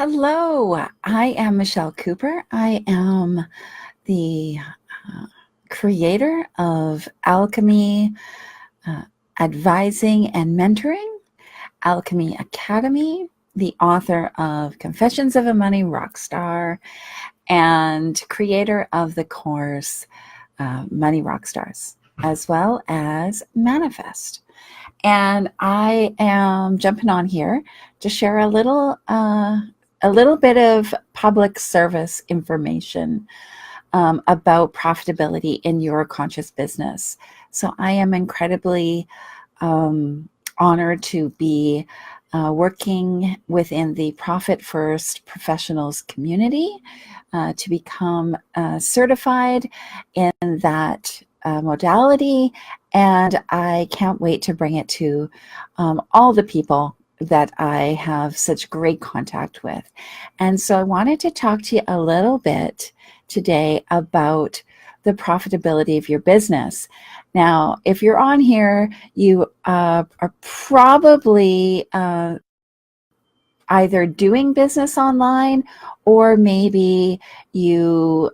Hello, I am Michelle Cooper. I am the creator of Alchemy Advising and Mentoring, Alchemy Academy, the author of Confessions of a Money Rockstar, and creator of the course Money Rockstars, as well as Manifest. And I am jumping on here to share a little bit of public service information about profitability in your conscious business. So I am incredibly honored to be working within the Profit First Professionals community to become certified in that modality, and I can't wait to bring it to all the people that I have such great contact with. And so I wanted to talk to you a little bit today about the profitability of your business. Now, if you're on here, you are probably either doing business online, or maybe you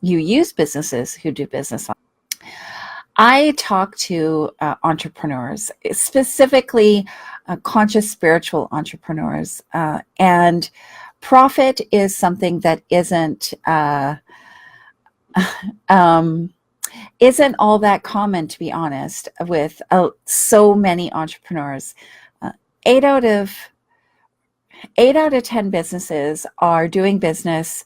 use businesses who do business online. I talk to entrepreneurs, specifically conscious spiritual entrepreneurs, and profit is something that isn't all that common, to be honest, with so many entrepreneurs. 8 out of 10 businesses are doing business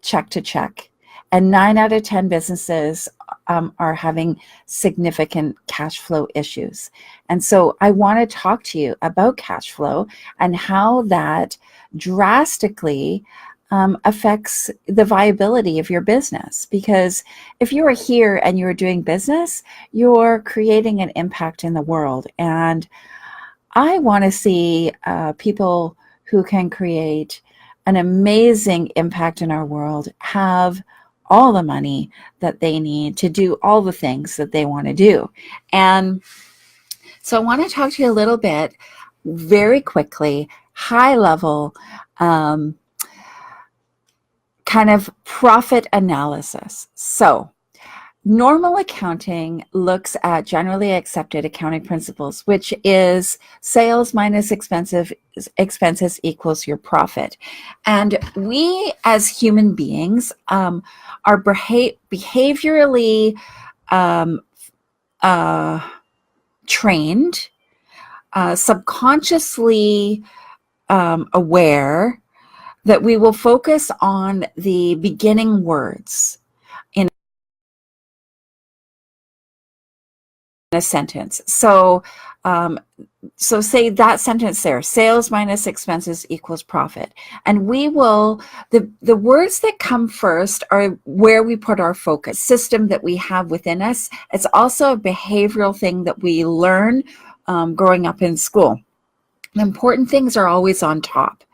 check to check, and 9 out of 10 businesses are having significant cash flow issues. And so I want to talk to you about cash flow and how that drastically affects the viability of your business. Because if you are here and you're doing business, you're creating an impact in the world. And I want to see people who can create an amazing impact in our world have all the money that they need to do all the things that they want to do. And so I want to talk to you a little bit, very quickly, high level, kind of profit analysis. So normal accounting looks at generally accepted accounting principles, which is sales minus expenses equals your profit. And we as human beings are behaviorally trained, subconsciously aware that we will focus on the beginning words in a sentence. So say that sentence there, sales minus expenses equals profit. And we will, the words that come first are where we put our focus, system that we have within us. It's also a behavioral thing that we learn growing up in school. The important things are always on top.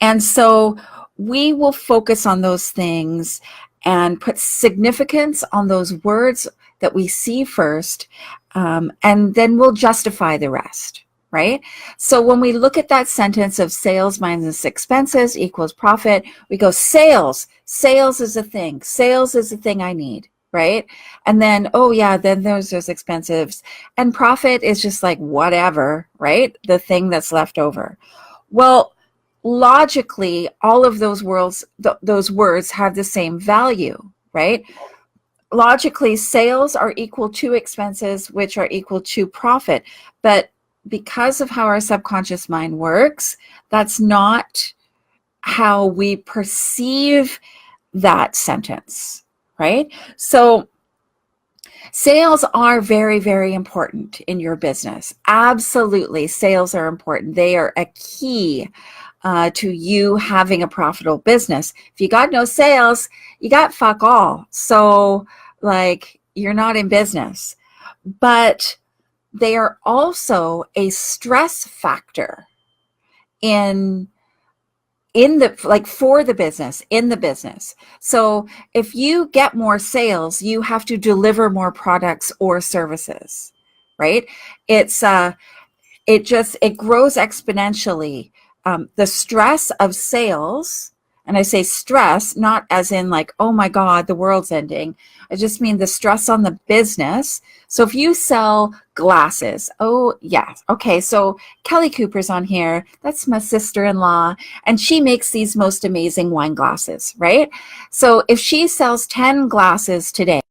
And so we will focus on those things and put significance on those words that we see first, and then we'll justify the rest, right? So when we look at that sentence of sales minus expenses equals profit, we go sales is a thing. Sales is the thing I need, right? And then, oh yeah, then there's those expenses. And profit is just like whatever, right? The thing that's left over. Well, logically, all of those words have the same value, right? Logically, sales are equal to expenses, which are equal to profit. But because of how our subconscious mind works, that's not how we perceive that sentence, right? So sales are very, very important in your business. Absolutely, sales are important. They are a key to you having a profitable business. If you got no sales, you got fuck all. So like you're not in business. But they are also a stress factor in the, like, for the business, in the business. So if you get more sales, you have to deliver more products or services, right? It grows exponentially the stress of sales, and I say stress, not as in like, oh my God, the world's ending. I just mean the stress on the business. So if you sell glasses, oh yes, okay, so Kelly Cooper's on here. That's my sister-in-law, and she makes these most amazing wine glasses, right? So if she sells 10 glasses today,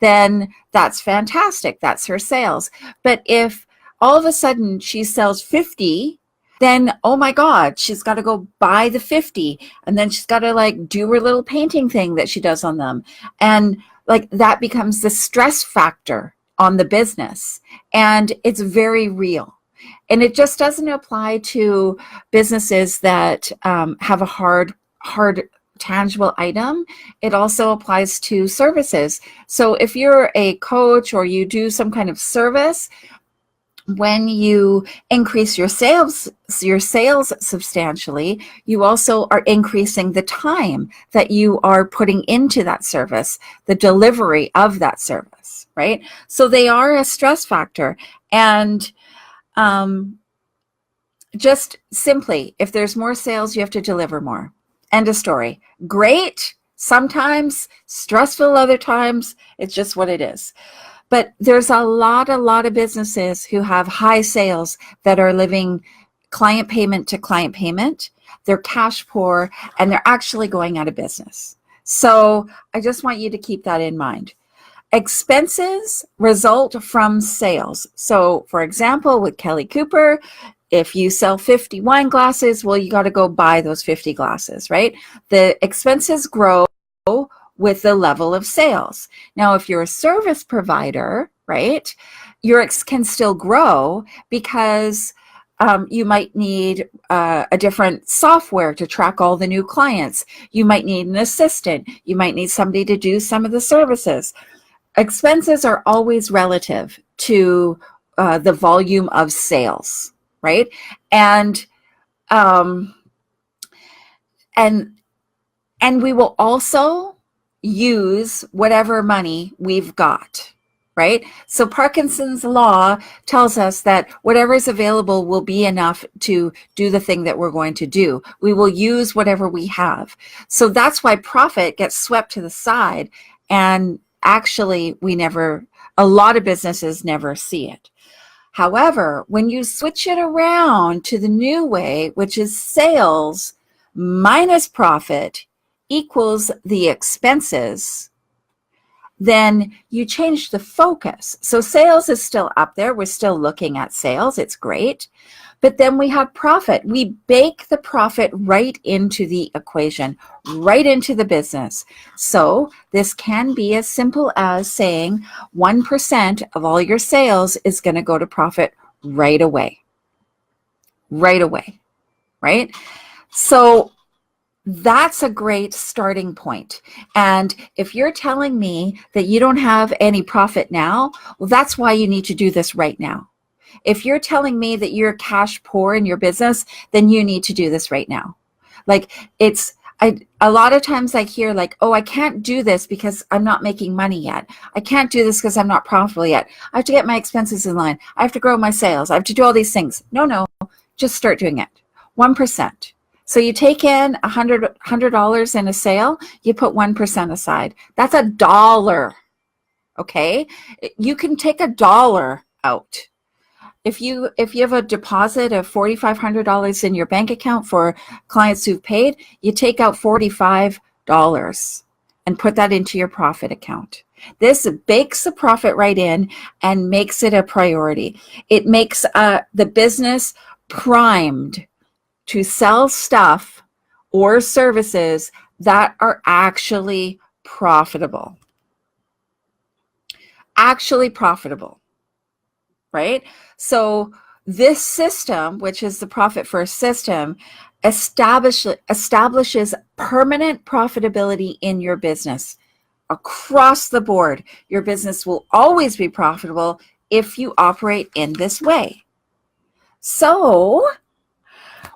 then that's fantastic. That's her sales. But if all of a sudden she sells 50, then, oh my God, she's got to go buy the 50. And then she's got to like do her little painting thing that she does on them. And like that becomes the stress factor on the business. And it's very real. And it just doesn't apply to businesses that have a hard, tangible item. It also applies to services. So if you're a coach or you do some kind of service, when you increase your sales substantially, you also are increasing the time that you are putting into that service, the delivery of that service, right? So they are a stress factor. And just simply, if there's more sales, you have to deliver more. End of story. Great. Sometimes stressful, other times it's just what it is. But there's a lot of businesses who have high sales that are living client payment to client payment. They're cash poor and they're actually going out of business. So I just want you to keep that in mind. Expenses result from sales. So for example, with Kelly Cooper, if you sell 50 wine glasses, well, you got to go buy those 50 glasses, right? The expenses grow with the level of sales. Now, if you're a service provider, right, your can still grow because you might need a different software to track all the new clients. You might need an assistant. You might need somebody to do some of the services. Expenses are always relative to the volume of sales, right? And we will also use whatever money we've got, right? So Parkinson's law tells us that whatever is available will be enough to do the thing that we're going to do. We will use whatever we have. So that's why profit gets swept to the side. And actually, a lot of businesses never see it. However, when you switch it around to the new way, which is sales minus profit equals the expenses, then you change the focus. So sales is still up there. We're still looking at sales. It's great. But then we have profit. We bake the profit right into the equation, right into the business. So this can be as simple as saying 1% of all your sales is going to go to profit right away. Right away, right? So that's a great starting point. And if you're telling me that you don't have any profit now, well, that's why you need to do this right now. If you're telling me that you're cash poor in your business, then you need to do this right now. Like a lot of times I hear like, oh, I can't do this because I'm not making money yet. I can't do this because I'm not profitable yet. I have to get my expenses in line. I have to grow my sales. I have to do all these things. No, just start doing it. 1%. So you take in $100 in a sale, you put 1% aside. That's $1. Okay? You can take $1 out. If you have a deposit of $4,500 in your bank account for clients who've paid, you take out $45 and put that into your profit account. This bakes the profit right in and makes it a priority. It makes the business primed to sell stuff or services that are actually profitable. Actually profitable, right? So this system, which is the profit first system, establishes permanent profitability in your business. Across the board, your business will always be profitable if you operate in this way. So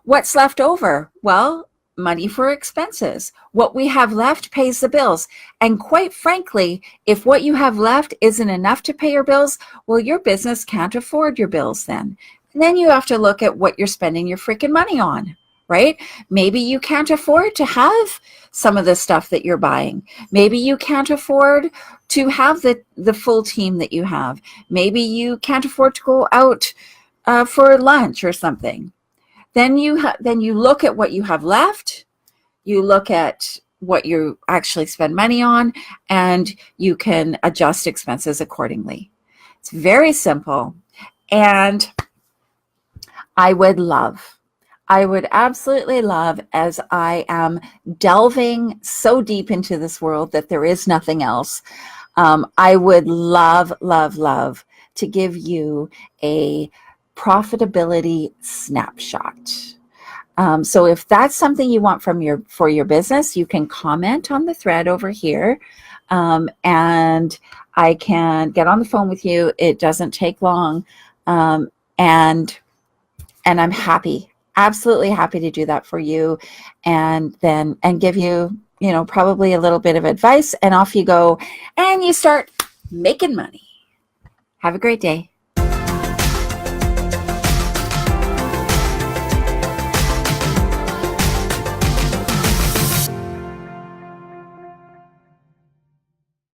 what's left over? Well, money for expenses. What we have left pays the bills. And quite frankly, if what you have left isn't enough to pay your bills, well, your business can't afford your bills then. And then you have to look at what you're spending your freaking money on, right? Maybe you can't afford to have some of the stuff that you're buying. Maybe you can't afford to have the full team that you have. Maybe you can't afford to go out for lunch or something. Then you look at what you have left. You look at what you actually spend money on, and you can adjust expenses accordingly. It's very simple. And I would absolutely love, as I am delving so deep into this world that there is nothing else, I would love, love, love to give you a profitability snapshot. So if that's something you want for your business, you can comment on the thread over here, and I can get on the phone with you. It doesn't take long, and I'm happy, absolutely happy to do that for you, and give you, probably a little bit of advice, and off you go, and you start making money. Have a great day.